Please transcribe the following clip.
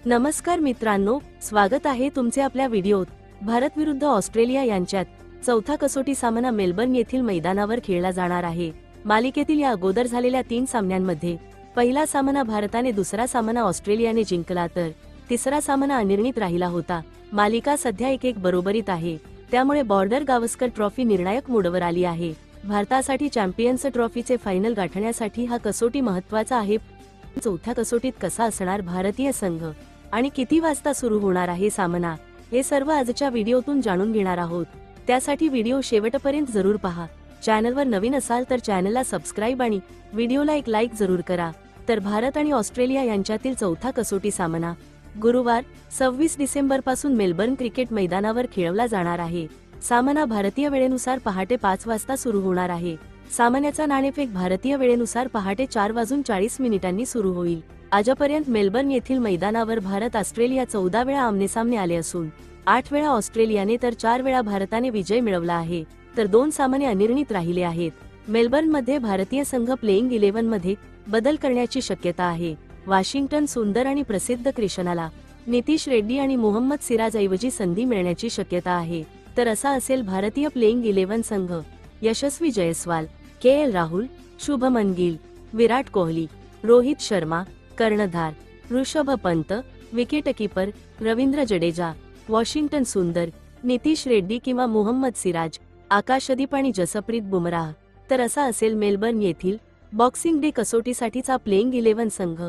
नमस्कार मित्रांनो, स्वागत आहे तुमचे आपल्या व्हिडिओत। भारत विरुद्ध ऑस्ट्रेलिया यांच्यात चौथा कसोटी सामना मेलबर्न येथील मैदानावर खेळला जाणार आहे। मालिकेतील या अगोदर झालेल्या 3 सामन्यांमध्ये पहिला सामना भारताने, दुसरा सामना ऑस्ट्रेलियाने जिंकला तर तिसरा सामना अनिर्णित राहिला होता। मालिका सध्या 1-1 बरोबरीत आहे, त्यामुळे बॉर्डर गावस्कर ट्रॉफी निर्णायक मोडवर आली आहे। भारतासाठी चॅम्पियन्स ट्रॉफीचे फायनल गाठण्यासाठी हा कसोटी महत्त्वाचा आहे। चौथ्या कसोटीत कसा असणार भारतीय संघ आणि किती वाजता सुरू होणार आहे सामना, हे सर्व आजच्या व्हिडिओतून जाणून घेणार आहोत। त्यासाठी व्हिडिओ शेवटपर्यंत जरूर पहा। चॅनलवर नवीन असाल तर चॅनलला सबस्क्राइब आणि व्हिडिओला एक लाईक जरूर करा। तर भारत आणि ऑस्ट्रेलिया यांच्यातील चौथा कसोटी सामना गुरुवार 26 डिसेंबर पासून मेलबर्न क्रिकेट मैदानावर खेळवला जाणार आहे। सामना भारतीय वेळेनुसार पहाटे 5 वाजता सुरू होणार आहे। सामन्याचा नाणेफेक भारतीय वेळेनुसार पहाटे 4:40 सुरू होईल। आजपर्यंत मेलबर्न येथील मैदानावर भारत ऑस्ट्रेलिया 14 वेळा आमनेसामने आले असून 8 वेळा ऑस्ट्रेलियाने तर 4 वेळा भारताने विजय मिळवला आहे, तर 2 सामने अनिर्णित राहिले आहेत। मेलबर्नमध्ये भारतीय संघ प्लेइंग 11 मध्ये बदल करण्याची शक्यता आहे। वॉशिंग्टन सुंदर आणि प्रसिद्ध क्रिशनाला, नितीश रेड्डी आणि मोहम्मद सिराज ऐवजी संधी मिळण्याची शक्यता आहे। तर असा असेल भारतीय प्लेइंग 11 संघ: यशस्वी जयस्वाल, के. राहुल, शुभमन गिल, विराट कोहली, रोहित शर्मा, कर्णधार ऋषभ पंत, विकेटकीपर रवींद्र जडेजा, वॉशिंग्टन सुंदर, नितीश रेड्डी किंवा मोहम्मद सिराज, आकाशदीप आणि जसप्रीत बुमराह। तर असा असेल मेलबर्न येथील बॉक्सिंग डे कसोटीसाठीचा प्लेइंग 11 संघ।